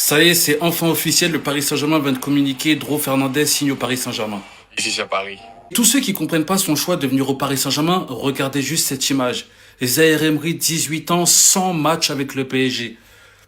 Ça y est, c'est enfin officiel, le Paris Saint-Germain vient de communiquer, Dro Fernandez signe au Paris Saint-Germain. Ici c'est Paris. Tous ceux qui comprennent pas son choix de venir au Paris Saint-Germain, regardez juste cette image. Zaïre Emery, 18 ans, 100 matchs avec le PSG.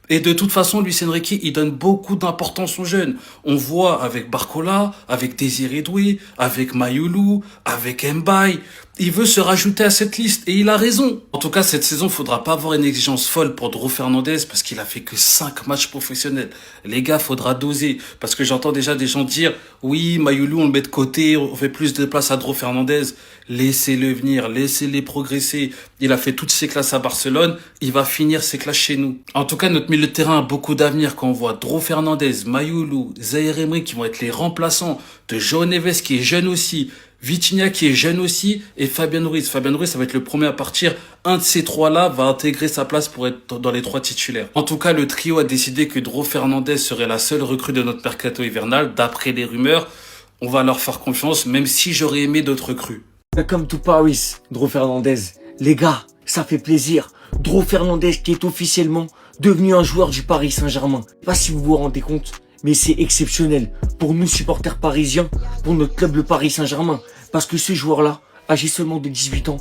Et de toute façon, Luis Enrique, il donne beaucoup d'importance aux jeunes. On voit avec Barcola, avec Désiré Doué, avec Mayoulou, avec Mbaye. Il veut se rajouter à cette liste et il a raison. En tout cas, cette saison, faudra pas avoir une exigence folle pour Dro Fernandez parce qu'il a fait que 5 matchs professionnels. Les gars, faudra doser parce que j'entends déjà des gens dire oui, Mayoulou, on le met de côté, on fait plus de place à Dro Fernandez. Laissez-le venir, laissez-les progresser. Il a fait toutes ses classes à Barcelone, il va finir ses classes chez nous. En tout cas, notre milieu de terrain a beaucoup d'avenir quand on voit Dro Fernandez, Mayoulou, Zaïre Emery qui vont être les remplaçants de João Neves qui est jeune aussi, Vitinha qui est jeune aussi et Fabien Ruiz. Fabien Ruiz, ça va être le premier à partir. Un de ces trois-là va intégrer sa place pour être dans les 3 titulaires. En tout cas, le trio a décidé que Dro Fernandez serait la seule recrue de notre mercato hivernal. D'après les rumeurs, on va leur faire confiance, même si j'aurais aimé d'autres recrues. Welcome to Paris, Dro Fernandez. Les gars, ça fait plaisir. Dro Fernandez qui est officiellement devenu un joueur du Paris Saint-Germain. Je sais pas si vous vous rendez compte, mais c'est exceptionnel pour nous supporters parisiens, pour notre club le Paris Saint-Germain. Parce que ce joueur-là, âgé seulement de 18 ans,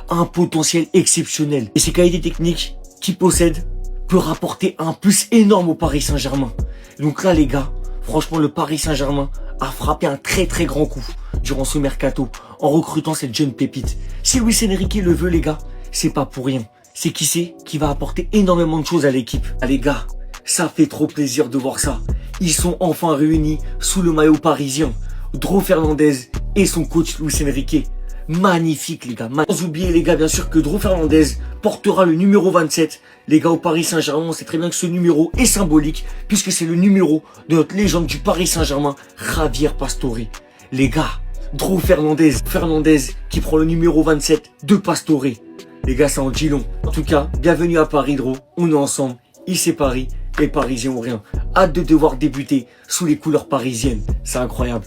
a un potentiel exceptionnel. Et ses qualités techniques qu'il possède peut rapporter un plus énorme au Paris Saint-Germain. Donc là les gars, franchement le Paris Saint-Germain a frappé un très très grand coup durant ce mercato en recrutant cette jeune pépite. Si Luis Enrique le veut les gars, c'est pas pour rien. C'est qui c'est qui va apporter énormément de choses à l'équipe. Ah les gars, ça fait trop plaisir de voir ça. Ils sont enfin réunis sous le maillot parisien. Dro Fernandez et son coach Luis Enrique. Magnifique les gars. Sans oublier les gars bien sûr que Dro Fernandez portera le numéro 27. Les gars au Paris Saint-Germain, on sait très bien que ce numéro est symbolique puisque c'est le numéro de notre légende du Paris Saint-Germain, Javier Pastore. Les gars, Dro Fernandez qui prend le numéro 27 de Pastore. Les gars, ça en dit long. En tout cas, bienvenue à Paris Dro. On est ensemble. Ici Paris. Les Parisiens ou rien. Hâte de devoir débuter sous les couleurs parisiennes. C'est incroyable.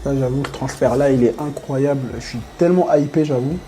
Ça, j'avoue, ce transfert-là, il est incroyable. Je suis tellement hypé, j'avoue.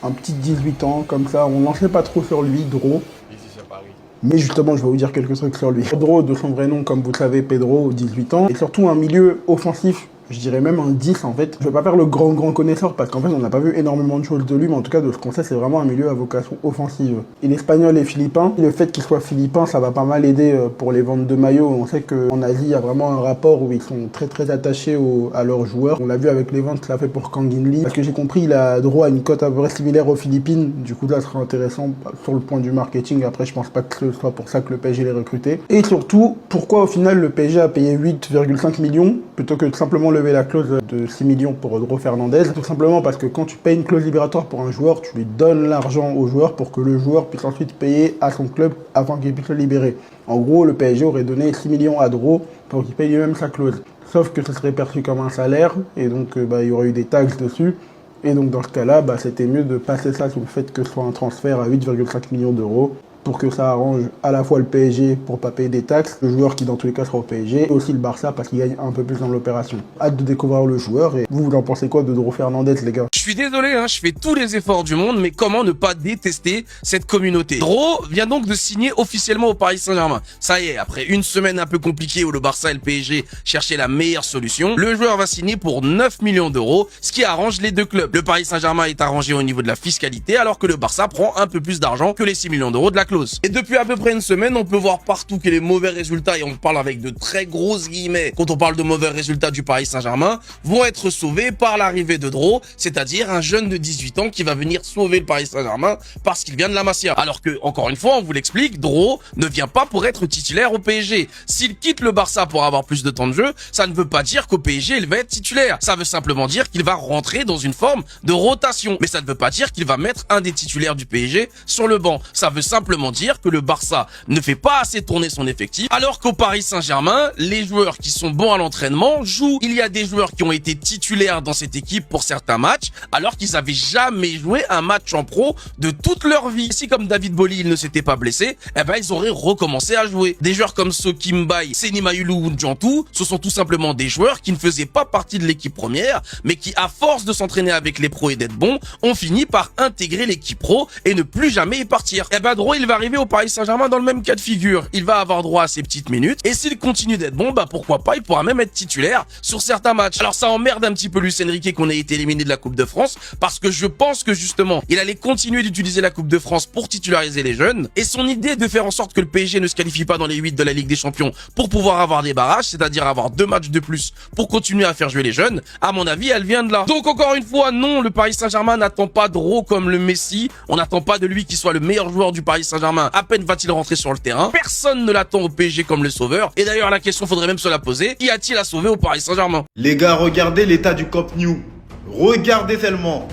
Un petit 18 ans, comme ça, on n'en sait pas trop sur lui, Dro. Ici c'est Paris. Mais justement, je vais vous dire quelques trucs sur lui. Pedro, de son vrai nom, comme vous le savez, Pedro, 18 ans. Et surtout un milieu offensif, je dirais même un 10 en fait. Je vais pas faire le grand connaisseur parce qu'en fait, on n'a pas vu énormément de choses de lui. Mais en tout cas, de ce qu'on sait, c'est vraiment un milieu à vocation offensive. Il est espagnol et philippin. Et le fait qu'il soit philippin, ça va pas mal aider pour les ventes de maillots. On sait qu'en Asie, il y a vraiment un rapport où ils sont très très attachés à leurs joueurs. On l'a vu avec les ventes qu'il a fait pour Kang In Lee. Parce que j'ai compris, il a droit à une cote à peu près similaire aux Philippines. Du coup, là, ce sera intéressant sur le point du marketing. Après, je pense pas que ce soit pour ça que le PSG l'ait recruté. Et surtout, pourquoi au final le PSG a payé 8,5 millions plutôt que de simplement lever la clause de 6 millions pour Dro Fernandez? Tout simplement parce que quand tu payes une clause libératoire pour un joueur, tu lui donnes l'argent au joueur pour que le joueur puisse ensuite payer à son club afin qu'il puisse le libérer. En gros, le PSG aurait donné 6 millions à Dro pour qu'il paye lui-même sa clause. Sauf que ce serait perçu comme un salaire et donc il y aurait eu des taxes dessus. Et donc dans ce cas-là, c'était mieux de passer ça sur le fait que ce soit un transfert à 8,5 millions d'euros pour que ça arrange à la fois le PSG pour pas payer des taxes, le joueur qui dans tous les cas sera au PSG, et aussi le Barça parce qu'il gagne un peu plus dans l'opération. Hâte de découvrir le joueur et vous en pensez quoi de Dro Fernandez les gars? Je suis désolé, je fais tous les efforts du monde, mais comment ne pas détester cette communauté? Dro vient donc de signer officiellement au Paris Saint-Germain. Ça y est, après une semaine un peu compliquée où le Barça et le PSG cherchaient la meilleure solution, le joueur va signer pour 9 millions d'euros, ce qui arrange les deux clubs. Le Paris Saint-Germain est arrangé au niveau de la fiscalité, alors que le Barça prend un peu plus d'argent que les 6 millions d'euros de la clause. Et depuis à peu près une semaine, on peut voir partout que les mauvais résultats, et on parle avec de très grosses guillemets quand on parle de mauvais résultats du Paris Saint-Germain, vont être sauvés par l'arrivée de Dro, c'est-à-dire un jeune de 18 ans qui va venir sauver le Paris Saint-Germain parce qu'il vient de la Masia. Alors que, encore une fois, on vous l'explique, Dro ne vient pas pour être titulaire au PSG. S'il quitte le Barça pour avoir plus de temps de jeu, ça ne veut pas dire qu'au PSG, il va être titulaire. Ça veut simplement dire qu'il va rentrer dans une forme de rotation. Mais ça ne veut pas dire qu'il va mettre un des titulaires du PSG sur le banc. Ça veut simplement dire que le Barça ne fait pas assez tourner son effectif, alors qu'au Paris Saint-Germain, les joueurs qui sont bons à l'entraînement jouent. Il y a des joueurs qui ont été titulaires dans cette équipe pour certains matchs, alors qu'ils avaient jamais joué un match en pro de toute leur vie. Si comme David Boly, il ne s'était pas blessé, ils auraient recommencé à jouer. Des joueurs comme Soki Mbaye, Seny Mayoulou ou Ndiantou, ce sont tout simplement des joueurs qui ne faisaient pas partie de l'équipe première, mais qui, à force de s'entraîner avec les pros et d'être bons, ont fini par intégrer l'équipe pro et ne plus jamais y partir. Dro, il va va arriver au Paris Saint-Germain dans le même cas de figure. Il va avoir droit à ses petites minutes et s'il continue d'être bon, bah pourquoi pas, il pourra même être titulaire sur certains matchs. Alors ça emmerde un petit peu Luis Enrique qu'on ait été éliminé de la Coupe de France parce que je pense que justement, il allait continuer d'utiliser la Coupe de France pour titulariser les jeunes et son idée de faire en sorte que le PSG ne se qualifie pas dans les 8 de la Ligue des Champions pour pouvoir avoir des barrages, c'est-à-dire avoir 2 matchs de plus pour continuer à faire jouer les jeunes, à mon avis, elle vient de là. Donc encore une fois, non, le Paris Saint-Germain n'attend pas Dro comme le Messi, on n'attend pas de lui qu'il soit le meilleur joueur du Paris Saint-Germain, à peine va-t-il rentrer sur le terrain. Personne ne l'attend au PSG comme le sauveur, et d'ailleurs la question faudrait même se la poser, qu'y a-t-il à sauver au Paris Saint-Germain? Les gars, regardez l'état du Camp Nou. Regardez tellement.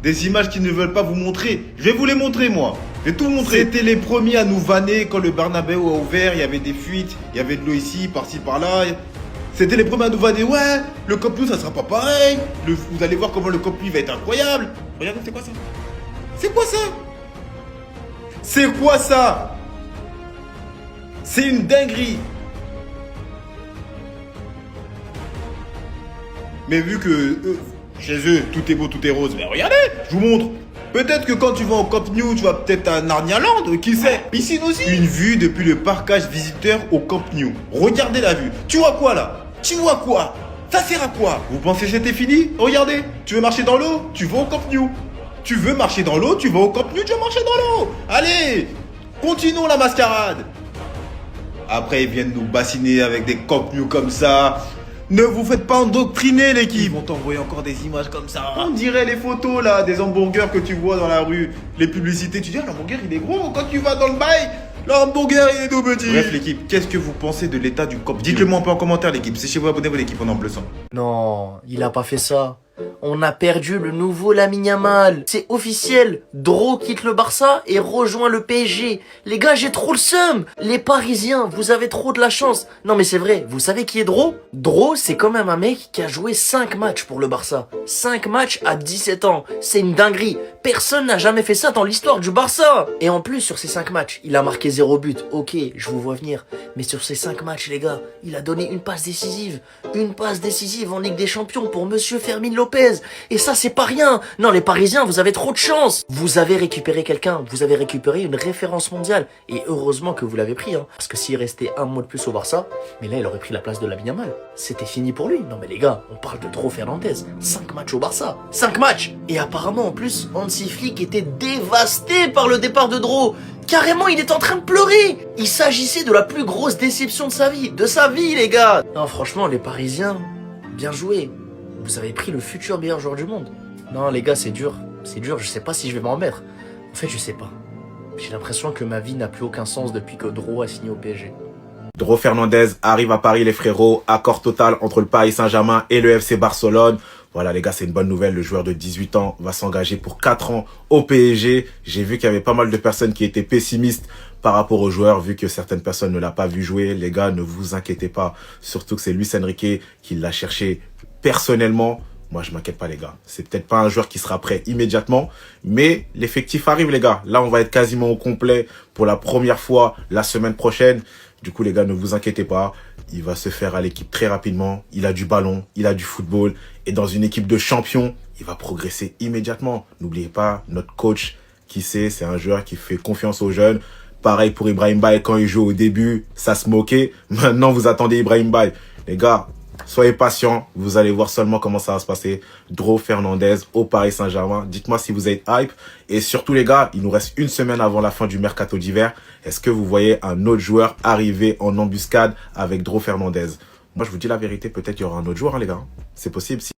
Des images qu'ils ne veulent pas vous montrer. Je vais vous les montrer, moi. Je vais tout vous montrer. C'était les premiers à nous vanner quand le Bernabeu a ouvert. Il y avait des fuites, il y avait de l'eau ici, par-ci, par-là. C'était les premiers à nous vanner. Ouais, le Camp Nou, ça sera pas pareil. Vous allez voir comment le Camp Nou va être incroyable. Regardez, c'est quoi ça? C'est quoi ça? C'est quoi ça? C'est une dinguerie. Mais vu que chez eux, tout est beau, tout est rose, mais regardez, je vous montre. Peut-être que quand tu vas au Camp Nou, tu vas peut-être à Narnia Land, qui sait? Piscine aussi. Une vue depuis le parkage visiteur au Camp Nou. Regardez la vue. Tu vois quoi là? Tu vois quoi? Ça sert à quoi? Vous pensez que c'était fini? Regardez, tu veux marcher dans l'eau? Tu vas au Camp Nou. Tu veux marcher dans l'eau? Tu vas au Camp Nou, tu vas marcher dans l'eau. Allez, continuons la mascarade. Après, ils viennent nous bassiner avec des Camp Nou comme ça. Ne vous faites pas endoctriner l'équipe. Ils vont t'envoyer encore des images comme ça. On dirait les photos là, des hamburgers que tu vois dans la rue, les publicités. Tu dis l'hamburger il est gros. Quand tu vas dans le bail, l'hamburger il est tout petit. Bref l'équipe, qu'est-ce que vous pensez de l'état du Camp Nou? Dites-le moi un peu en commentaire l'équipe. C'est chez vous, abonnez-vous l'équipe en bleu sang. Non, il a pas fait ça. On a perdu le nouveau Lamine Yamal. C'est officiel. Dro quitte le Barça et rejoint le PSG. Les gars, j'ai trop le seum. Les Parisiens, vous avez trop de la chance. Non mais c'est vrai, vous savez qui est Dro? Dro, c'est quand même un mec qui a joué 5 matchs pour le Barça. 5 matchs à 17 ans. C'est une dinguerie. Personne n'a jamais fait ça dans l'histoire du Barça. Et en plus, sur ces 5 matchs, il a marqué 0 but. Ok, je vous vois venir. Mais sur ces 5 matchs, les gars, il a donné une passe décisive. Une passe décisive en Ligue des Champions pour Monsieur Fermin Lopez. Et ça, c'est pas rien. Non, les Parisiens, vous avez trop de chance. Vous avez récupéré quelqu'un. Vous avez récupéré une référence mondiale. Et heureusement que vous l'avez pris, hein. Parce que s'il restait un mois de plus au Barça, mais là, il aurait pris la place de Lamine Yamal. C'était fini pour lui. Non, mais les gars, on parle de Dro Fernandez. 5 matchs au Barça. 5 matchs. Et apparemment, en plus, Hansi Flick était dévasté par le départ de Dro. Carrément, il est en train de pleurer. Il s'agissait de la plus grosse déception de sa vie. De sa vie, les gars. Non, franchement, les Parisiens, bien joué. Vous avez pris le futur meilleur joueur du monde. Non, les gars, c'est dur. C'est dur, je sais pas si je vais m'en remettre. En fait, je sais pas. J'ai l'impression que ma vie n'a plus aucun sens depuis que Dro a signé au PSG. Dro Fernandez arrive à Paris les frérots, accord total entre le Paris Saint-Germain et le FC Barcelone. Voilà les gars, c'est une bonne nouvelle, le joueur de 18 ans va s'engager pour 4 ans au PSG. J'ai vu qu'il y avait pas mal de personnes qui étaient pessimistes par rapport au joueur, vu que certaines personnes ne l'ont pas vu jouer. Les gars, ne vous inquiétez pas, surtout que c'est Luis Enrique qui l'a cherché personnellement. Moi, je m'inquiète pas les gars. C'est peut-être pas un joueur qui sera prêt immédiatement, mais l'effectif arrive les gars. Là, on va être quasiment au complet pour la première fois la semaine prochaine. Du coup, les gars, ne vous inquiétez pas. Il va se faire à l'équipe très rapidement. Il a du ballon, il a du football. Et dans une équipe de champions, il va progresser immédiatement. N'oubliez pas, notre coach, qui sait, c'est un joueur qui fait confiance aux jeunes. Pareil pour Ibrahim Baye, quand il joue au début, ça se moquait. Maintenant, vous attendez Ibrahim Baye. Les gars, soyez patients, vous allez voir seulement comment ça va se passer. Dro Fernandez au Paris Saint-Germain. Dites-moi si vous êtes hype. Et surtout les gars, il nous reste une semaine avant la fin du mercato d'hiver. Est-ce que vous voyez un autre joueur arriver en embuscade avec Dro Fernandez? Moi je vous dis la vérité, peut-être il y aura un autre joueur hein, les gars. C'est possible.